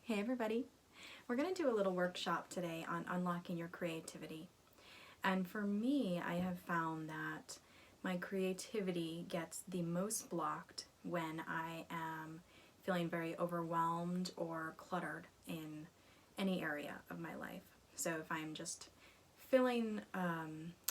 Hey everybody! We're going to do a little workshop today on unlocking your creativity. And for me, I have found that my creativity gets the most blocked when I am feeling very overwhelmed or cluttered in any area of my life. So if I'm just filling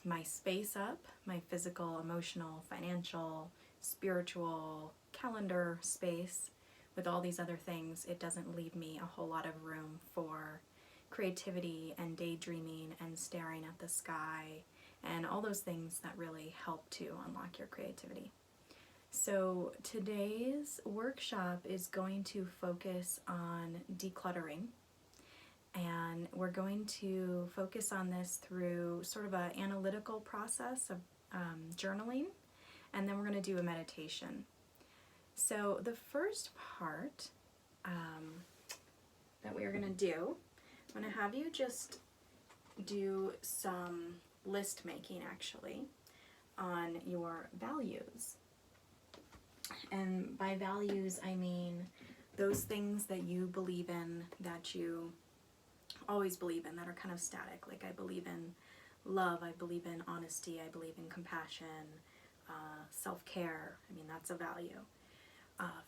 my space up, my physical, emotional, financial, spiritual, calendar space, with all these other things, it doesn't leave me a whole lot of room for creativity and daydreaming and staring at the sky and all those things that really help to unlock your creativity. So today's workshop is going to focus on decluttering, and we're going to focus on this through sort of an analytical process of journaling, and then we're going to do a meditation. So the first part that we are going to do, I'm going to have you just do some list making actually on your values. And by values, I mean those things that you believe in, that you always believe in, that are kind of static. Like I believe in love, I believe in honesty, I believe in compassion, self-care. I mean, that's a value.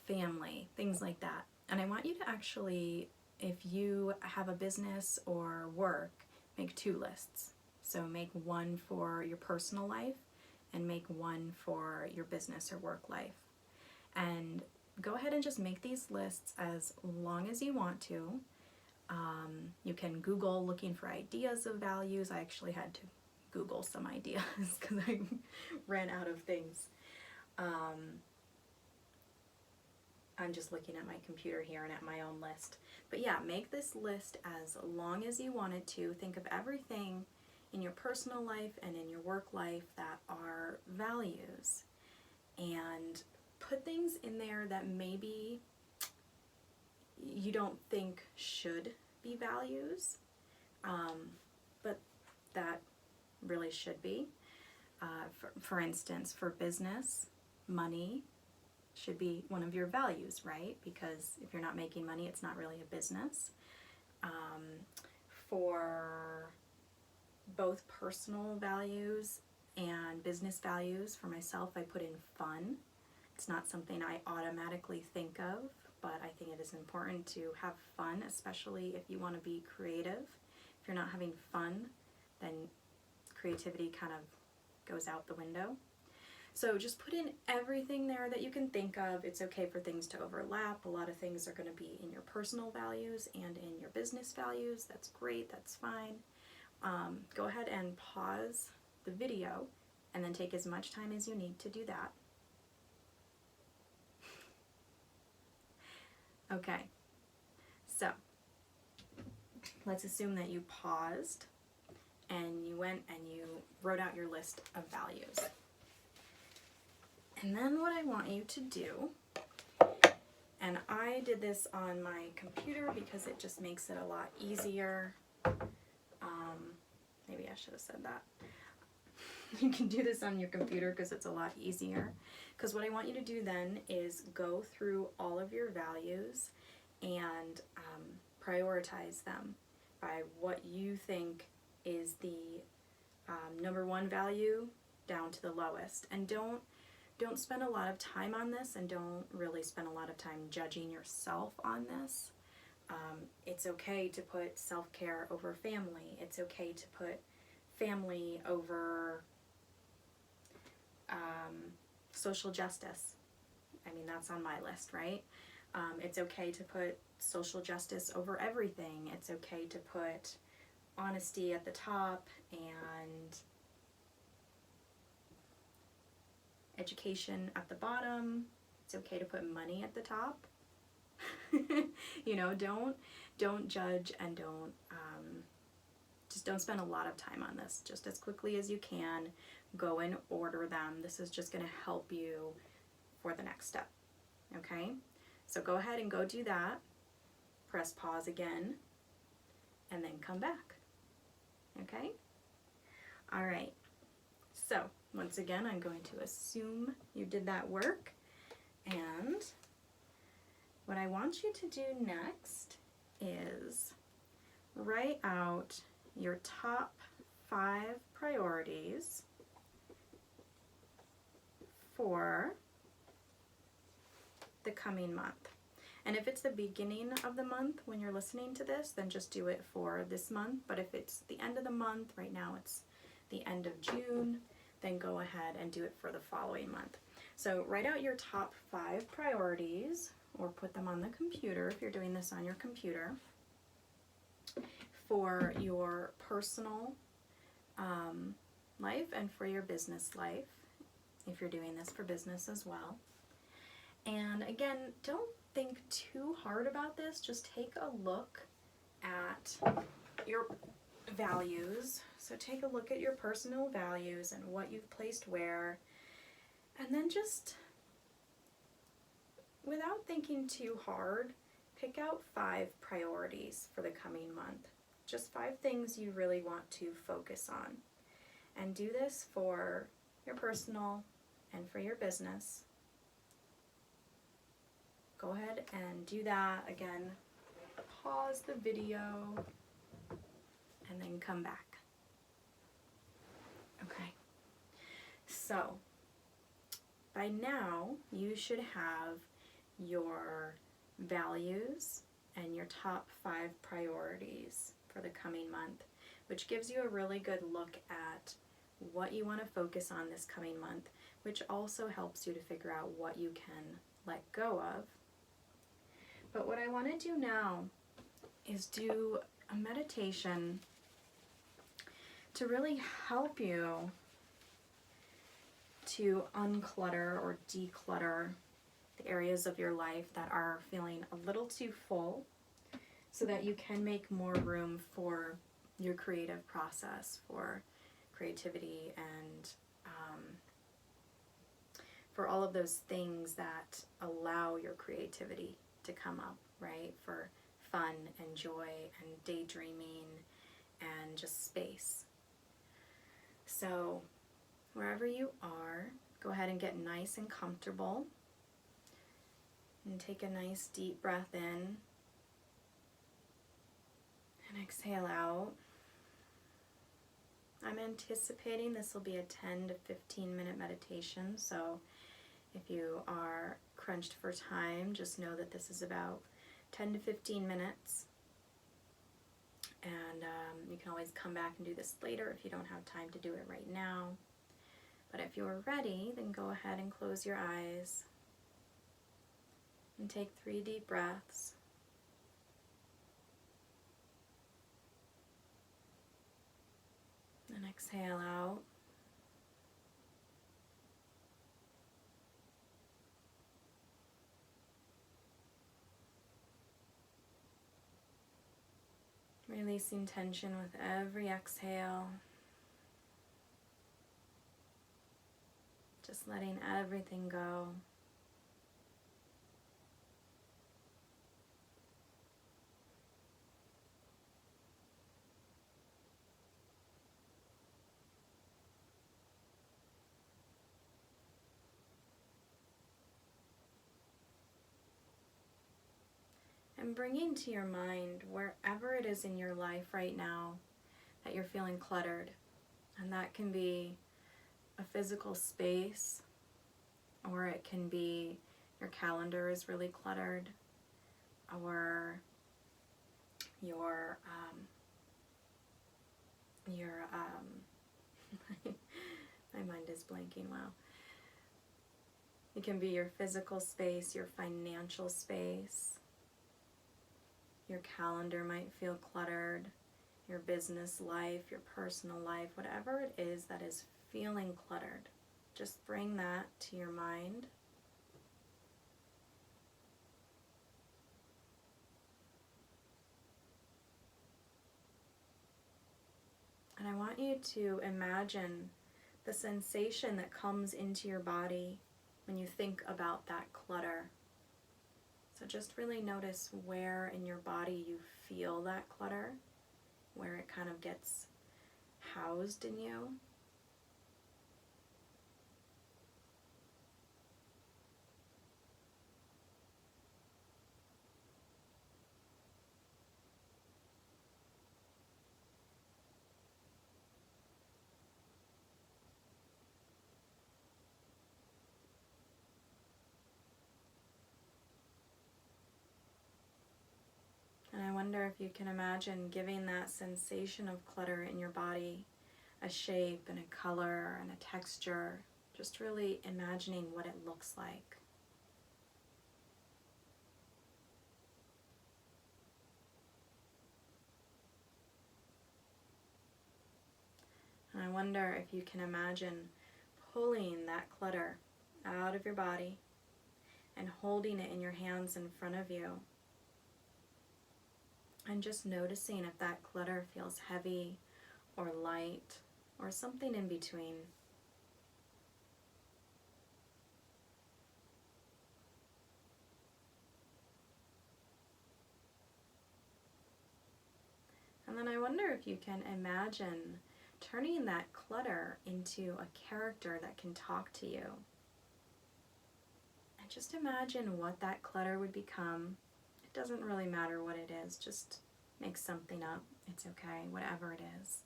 Family, things like that. And I want you to actually, if you have a business or work, make two lists. So make one for your personal life and make one for your business or work life. And go ahead and just make these lists as long as you want to. You can Google looking for ideas of values. I actually had to Google some ideas because I ran out of things. I'm just looking at my computer here and at my own list. But yeah, make this list as long as you want it to. Think of everything in your personal life and in your work life that are values. And put things in there that maybe you don't think should be values, but that really should be. For instance, for business, money should be one of your values, right? Because if you're not making money, it's not really a business. For both personal values and business values, for myself, I put in fun. It's not something I automatically think of, but I think it is important to have fun, especially if you want to be creative. If you're not having fun, then creativity kind of goes out the window. So just put in everything there that you can think of. It's okay for things to overlap. A lot of things are going to be in your personal values and in your business values. That's great, that's fine. Go ahead and pause the video and then take as much time as you need to do that. Okay, so let's assume that you paused and you went and you wrote out your list of values. And then what I want you to do, and I did this on my computer because it just makes it a lot easier. Maybe I should have said that. You can do this on your computer because it's a lot easier. Because what I want you to do then is go through all of your values and prioritize them by what you think is the number one value down to the lowest. And don't spend a lot of time on this, and don't really spend a lot of time judging yourself on this. It's okay to put self-care over family. It's okay to put family over social justice. I mean, that's on my list, right? It's okay to put social justice over everything. It's okay to put honesty at the top and education at the bottom. It's okay to put money at the top. You know, don't judge, and just don't spend a lot of time on this. Just as quickly as you can, go and order them. This is just going to help you for the next step. Okay? So go ahead and go do that. Press pause again, and then come back. Okay? All right. So once again, I'm going to assume you did that work, and what I want you to do next is write out your top 5 priorities for the coming month. And if it's the beginning of the month when you're listening to this, then just do it for this month. But if it's the end of the month, right now it's the end of June, then go ahead and do it for the following month. So write out your top 5 priorities, or put them on the computer if you're doing this on your computer, for your personal life and for your business life, if you're doing this for business as well. And again, don't think too hard about this. Just take a look at your values. So take a look at your personal values and what you've placed where, and then just, without thinking too hard, pick out 5 priorities for the coming month. Just 5 things you really want to focus on. And do this for your personal and for your business. Go ahead and do that. Again, pause the video and then come back. Okay. So, by now, you should have your values and your top 5 priorities for the coming month, which gives you a really good look at what you want to focus on this coming month, which also helps you to figure out what you can let go of. But what I want to do now is do a meditation to really help you to unclutter or declutter the areas of your life that are feeling a little too full, so that you can make more room for your creative process, for creativity, and for all of those things that allow your creativity to come up, right? For fun and joy and daydreaming and just space. So wherever you are, go ahead and get nice and comfortable and take a nice deep breath in and exhale out. I'm anticipating this will be a 10 to 15 minute meditation, so if you are crunched for time, just know that this is about 10 to 15 minutes. And you can always come back and do this later if you don't have time to do it right now. But if you're ready, then go ahead and close your eyes and take 3 deep breaths. And exhale out. Releasing tension with every exhale. Just letting everything go. And bringing to your mind wherever it is in your life right now that you're feeling cluttered. And that can be a physical space, or it can be your calendar is really cluttered, or your my mind is blanking. Wow. It can be your physical space, your financial space. Your calendar might feel cluttered, your business life, your personal life, whatever it is that is feeling cluttered. Just bring that to your mind. And I want you to imagine the sensation that comes into your body when you think about that clutter. So just really notice where in your body you feel that clutter, where it kind of gets housed in you. wonder if you can imagine giving that sensation of clutter in your body a shape and a color and a texture, just really imagining what it looks like. And I wonder if you can imagine pulling that clutter out of your body and holding it in your hands in front of you. And just noticing if that clutter feels heavy or light or something in between. And then I wonder if you can imagine turning that clutter into a character that can talk to you. And just imagine what that clutter would become. It doesn't really matter what it is, just make something up. It's okay, whatever it is.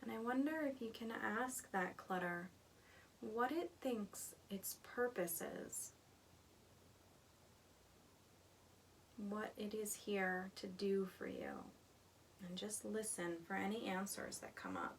And I wonder if you can ask that clutter what it thinks its purpose is, what it is here to do for you, and just listen for any answers that come up.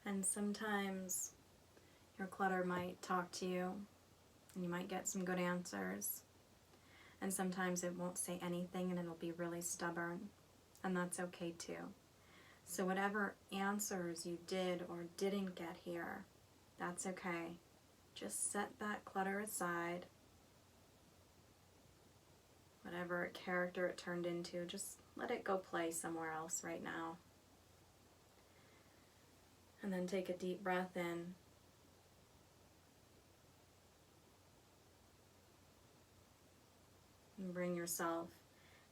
And sometimes your clutter might talk to you and you might get some good answers. And sometimes it won't say anything and it'll be really stubborn. And that's okay too. So whatever answers you did or didn't get here, that's okay. Just set that clutter aside. Whatever character it turned into, just let it go play somewhere else right now. And then take a deep breath in. And bring yourself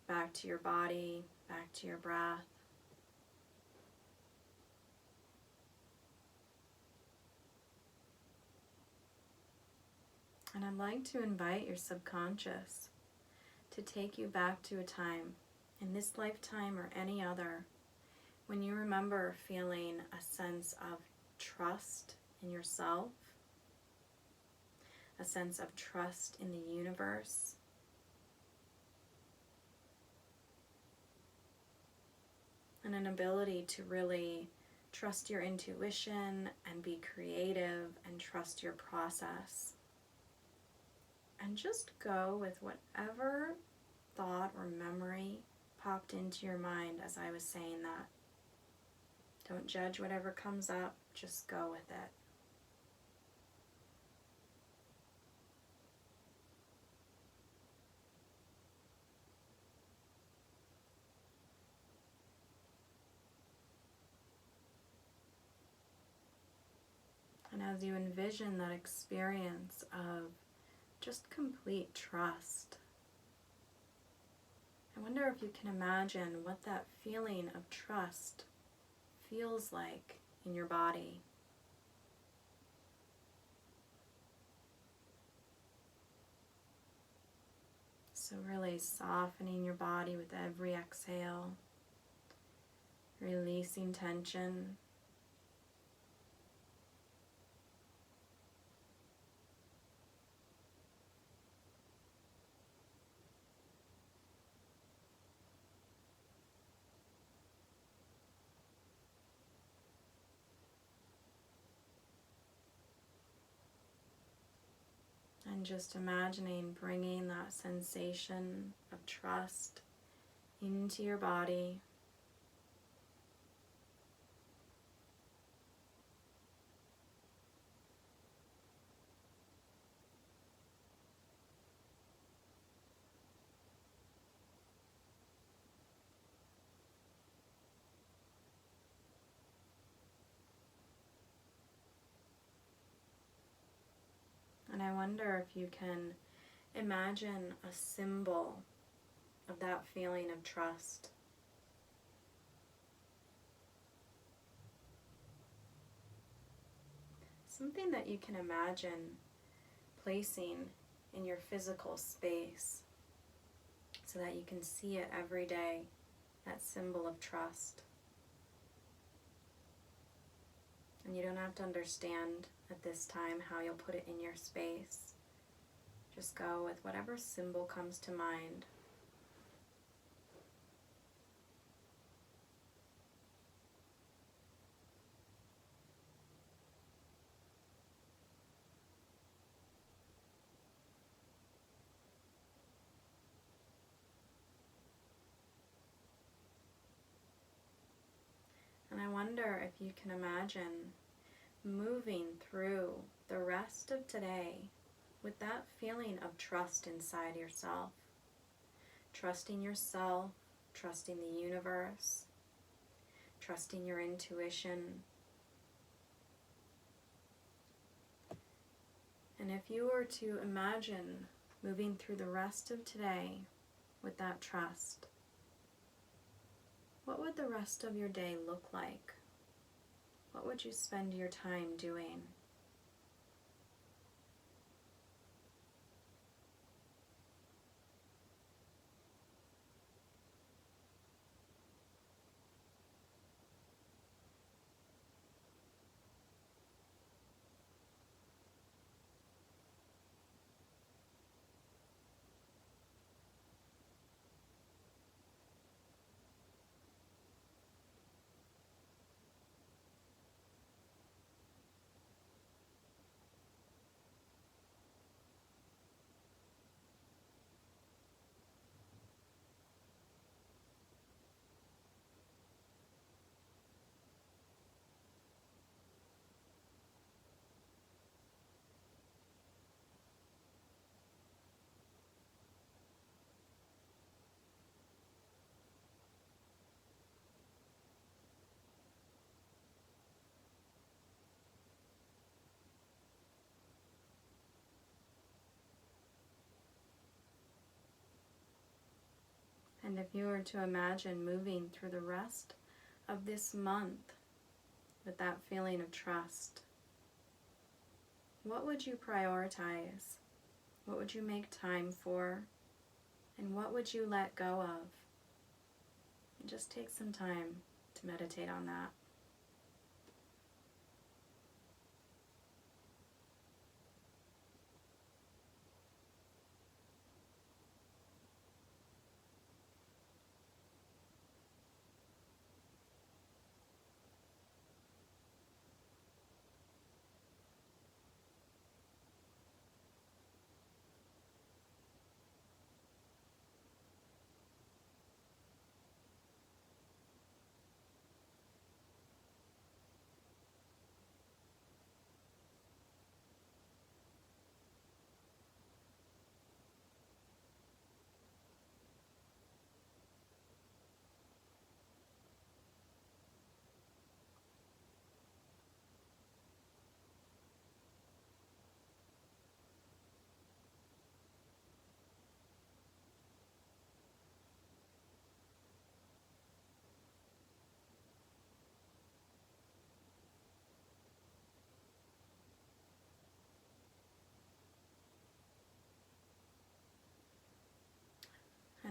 back to your body, back to your breath. And I'd like to invite your subconscious to take you back to a time, in this lifetime or any other, when you remember feeling a sense of trust in yourself, a sense of trust in the universe, and an ability to really trust your intuition and be creative and trust your process. And just go with whatever thought or memory popped into your mind as I was saying that. Don't judge whatever comes up, just go with it. And as you envision that experience of just complete trust, I wonder if you can imagine what that feeling of trust feels like in your body. So really softening your body with every exhale, releasing tension. And just imagining bringing that sensation of trust into your body. And I wonder if you can imagine a symbol of that feeling of trust. Something that you can imagine placing in your physical space so that you can see it every day, that symbol of trust. And you don't have to understand at this time how you'll put it in your space. Just go with whatever symbol comes to mind. And I wonder if you can imagine moving through the rest of today with that feeling of trust inside yourself. Trusting yourself, trusting the universe, trusting your intuition. And if you were to imagine moving through the rest of today with that trust, what would the rest of your day look like? What would you spend your time doing? And if you were to imagine moving through the rest of this month with that feeling of trust, what would you prioritize? What would you make time for? And what would you let go of? And just take some time to meditate on that.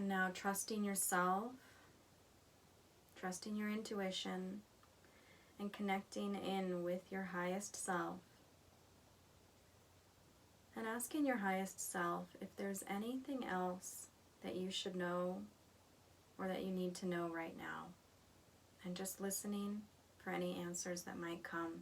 And now trusting yourself, trusting your intuition, and connecting in with your highest self. And asking your highest self if there's anything else that you should know or that you need to know right now. And just listening for any answers that might come.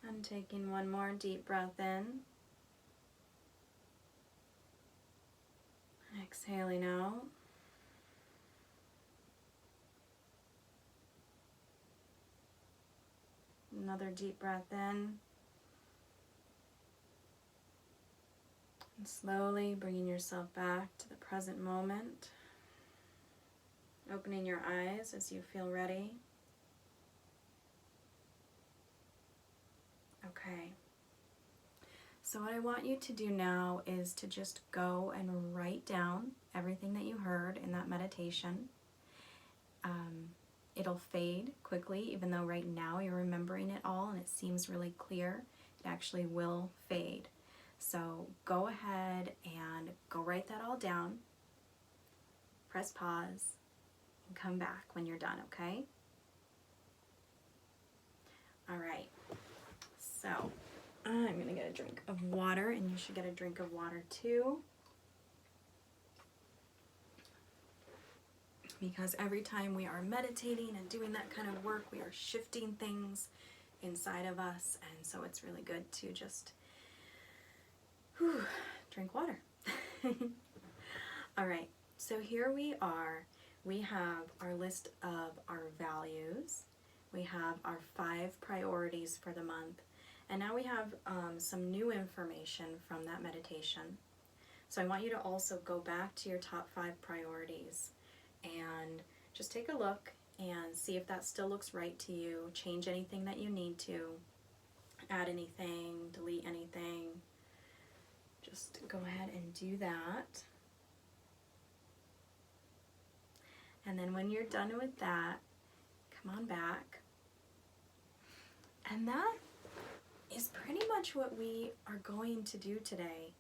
And taking one more deep breath in. Exhaling out. Another deep breath in. And slowly bringing yourself back to the present moment. Opening your eyes as you feel ready. Okay. So what I want you to do now is to just go and write down everything that you heard in that meditation. It'll fade quickly, even though right now you're remembering it all and it seems really clear. It actually will fade. So go ahead and go write that all down. Press pause and come back when you're done, okay? All right. So I'm going to get a drink of water, and you should get a drink of water too. Because every time we are meditating and doing that kind of work, we are shifting things inside of us, and so it's really good to just drink water. All right, so here we are. We have our list of our values. We have our 5 priorities for the month. And now we have some new information from that meditation. So I want you to also go back to your top 5 priorities and just take a look and see if that still looks right to you. Change anything that you need to. Add anything, delete anything. Just go ahead and do that. And then when you're done with that, come on back. And that is pretty much what we are going to do today.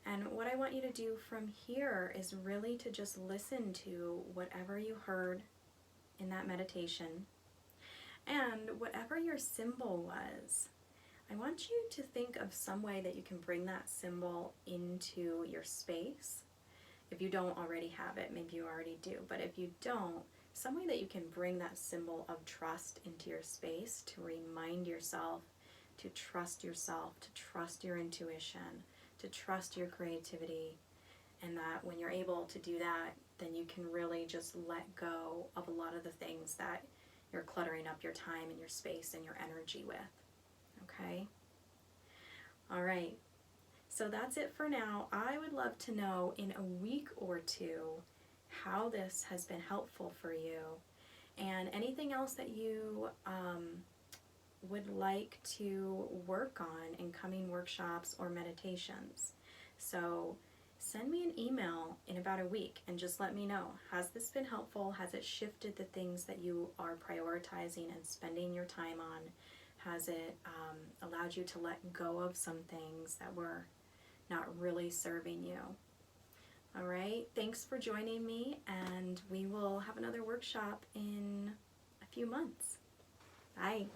And what I want you to do from here is really to just listen to whatever you heard in that meditation. And whatever your symbol was, I want you to think of some way that you can bring that symbol into your space. If you don't already have it, maybe you already do, but if you don't, some way that you can bring that symbol of trust into your space to remind yourself to trust yourself, to trust your intuition, to trust your creativity, and that when you're able to do that, then you can really just let go of a lot of the things that you're cluttering up your time and your space and your energy with. Okay? All right. So that's it for now. I would love to know in a week or two how this has been helpful for you, and anything else that you would like to work on in coming workshops or meditations. So send me an email in about a week and just let me know. Has this been helpful? Has it shifted the things that you are prioritizing and spending your time on? Has it allowed you to let go of some things that were not really serving you? All right, thanks for joining me, and we will have another workshop in a few months. Bye.